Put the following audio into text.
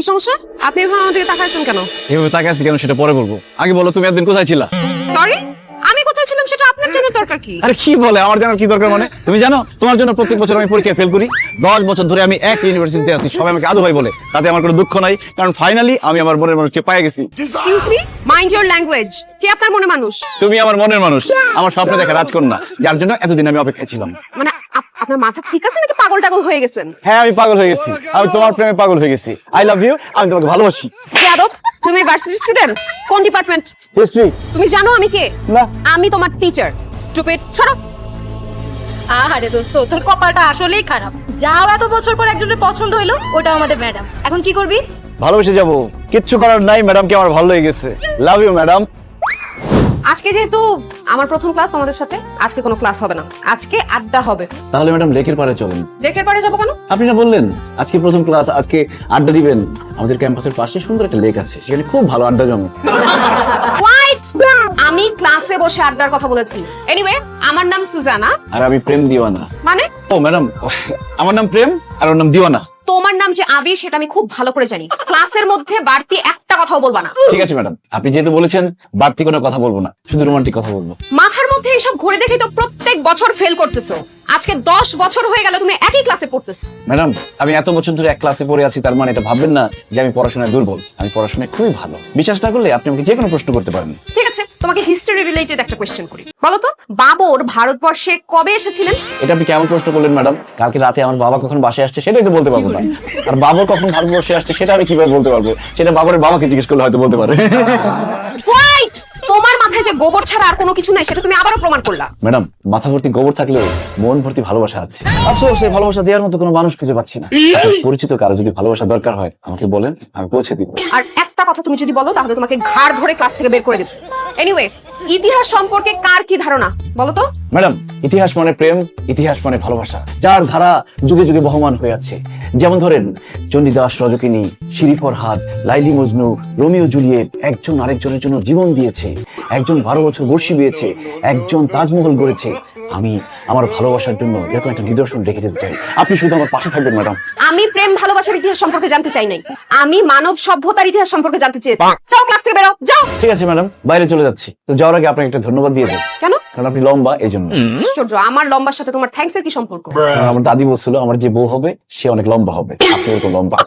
কি সমস্যা? আপনি এভাবে আমার দিকে তাকাইছেন কেন? এভাবে তাকে আছি কেন সেটা পরে বলবো, আগে বলো তুমি একদিন কোথায় ছিলা? সরি, আমি কোথায় ছিলাম সেটা আপনার জানার দরকার কি? আরে কি বলে, আমার জানার কি দরকার? মানে তুমি জানো তোমার জন্য প্রত্যেক বছর আমি পরীক্ষায় ফেল করি। 10 বছর ধরে আমি এক ইউনিভার্সিটিতে আছি, সবাই আমাকে আদু ভাই বলে। তাতে আমার কোনো দুঃখ নাই, কারণ ফাইনালি আমি আমার মনের মানুষকে পেয়ে গেছি। Excuse me, mind your language. কে আপনার মনে মানুষ? তুমি আমার মনের মানুষ, আমার স্বপ্নে দেখা রাজকন্যা, যার জন্য এতদিন আমি অপেক্ষায় ছিলাম। মানে আপনার মাথা ঠিক আছে নাকি পাগল টাগল হয়ে গেছেন? হ্যাঁ আমি পাগল হয়ে গেছি, আমি তোমার প্রেমে পাগল হয়ে গেছি। আই লাভ ইউ, আমি তোমাকে ভালোবাসি। যাদব, তুমি ভার্সিটি স্টুডেন্ট? কোন ডিপার্টমেন্ট? হিস্ট্রি। তুমি জানো আমি কে? না। আমি তোমার টিচার। স্টুপিড, সরো। আরে দোস্ত, তোর কপালটা আসলেই খারাপ। যাও, এত বছর পর একজনের পছন্দ হইলো, ওটা আমাদের ম্যাডাম। এখন কি করবি? ভালোবেসে যাবো, কিচ্ছু করার নাই, ম্যাডামকে আমার ভালো লেগে গেছে। Love you madam. আজকে যেহেতু আমার প্রথম ক্লাস তোমাদের সাথে, আজকে কোনো ক্লাস হবে না, আজকে আড্ডা হবে। তাহলে ম্যাডাম লেকের পাড়ে চলেন। লেকের পাড়ে যাবো কেন? আপনি না বললেন আজকে প্রথম ক্লাস, আজকে আড্ডা দিবেন। আমাদের ক্যাম্পাসের পাশে সুন্দর একটা লেক আছে, সেখানে খুব ভালো আড্ডা জমে। হোয়াইট, আমি ক্লাসে বসে আড্ডার কথা বলেছি। এনিওয়ে, আমার নাম সুজানা। আর আমি প্রেম দিওয়ানা। মানে? ও ম্যাডাম, আমার নাম প্রেম আর ওর নাম দিওয়ানা। তোমার নাম যে আবির সেটা আমি খুব ভালো করে জানি। ক্লাসের মধ্যে বাড়তি একটা কথাও বলবা না। ঠিক আছে ম্যাডাম, আপনি যেহেতু বলেছেন বাড়তি কোনো কথা বলবো না, শুধু রোমান্টিক কথা বলবো। মাথার মধ্যে এসব ঘুরে দেখে তো প্রত্যেক বছর ফেল করতেছো। আজকে 10 বছর হয়ে গেল তুমি একই ক্লাসে পড়তেছো। ম্যাডাম, আমি এত বছর ধরে এক ক্লাসে পড়ে আছি, তার মানে এটা ভাববেন না যে আমি পড়াশোনায় দুর্বল। আমি পড়াশোনায় খুবই ভালো। বিশ্বাস না করলে আপনি আমাকে যে কোনো প্রশ্ন করতে পারেন। ঠিক আছে, তোমাকে হিস্টরি রিলেটেড একটা কোশ্চেন করি। বলো তো, বাবর ভারতবর্ষে কবে এসেছিলেন? এটা আপনি কেমন প্রশ্ন করলেন ম্যাডাম? কালকে রাতে আমার বাবা কখন বাসায় আসছে সেটাই তো বলতে পারবো না। আর বাবর কখন ভারতবর্ষে আসছে সেটা আমি কিভাবে বলতে পারবো? সেটা বাবরের বাবাকে জিজ্ঞেস করলে হয়তো বলতে পারে। হোয়াইট, তোমার মাথায় যে গোবর ছাড়া আর কোনো কিছু নাই সেটা তুমি আবারও প্রমাণ করলা। ম্যাডাম, মাথা ভর্তি গোবর থাকলেও মন ভর্তি ভালোবাসা আছে। আফসোস, সেই ভালোবাসা দেওয়ার মতো কোনো মানুষ খুঁজে পাচ্ছি না। পরিচিত কারো যদি ভালোবাসা দরকার হয় আমাকে বলেন, আমি পৌঁছে দিব। আর একটা কথা তুমি যদি বলো তাহলে তোমাকে ঘাড় ধরে ক্লাস থেকে বের করে দেব। এনিওয়ে, ইতিহাস সম্পর্কে কার কি ধারণা বলো তো? ম্যাডাম, ইতিহাস মানে প্রেম, ইতিহাস মানে ভালোবাসা, যার ধারা যুগে যুগে বহমান হয়ে আছে। যেমন ধরেন Chandidas রজকিনী, Siri Farhad, Laili Majnu, Romeo Juliet একজন আরেকজনের জন্য জীবন দিয়েছে। একজন 12 বছর বর্ষি বিয়েছে, একজন তাজমহল গড়েছে। আমি আমার ভালোবাসার জন্য এরকম একটা নিদর্শন রেখে যেতে চাই। আপনি শুধু আমার পাশে থাকবেন ম্যাডাম। আমি প্রেম ভালোবাসার ইতিহাস সম্পর্কে জানতে চাই নাই, আমি মানব সভ্যতার ইতিহাস সম্পর্কে জানতে চেয়েছি। যাও ক্লাস থেকে বেরো, যাও। ঠিক আছে ম্যাডাম, বাইরে চলে যাচ্ছি। তো যাওয়ার আগে আপনাকে একটা ধন্যবাদ দিয়ে দেব। কেন? কারণ আপনি লম্বা, এই জন্য। আশ্চর্য, আমার লম্বার সাথে তোমার থ্যাঙ্কস এর কি সম্পর্ক? কারণ আমার দাদি বলছিল আমার যে বউ হবে সে অনেক লম্বা হবে, আপনি ওরকম লম্বা।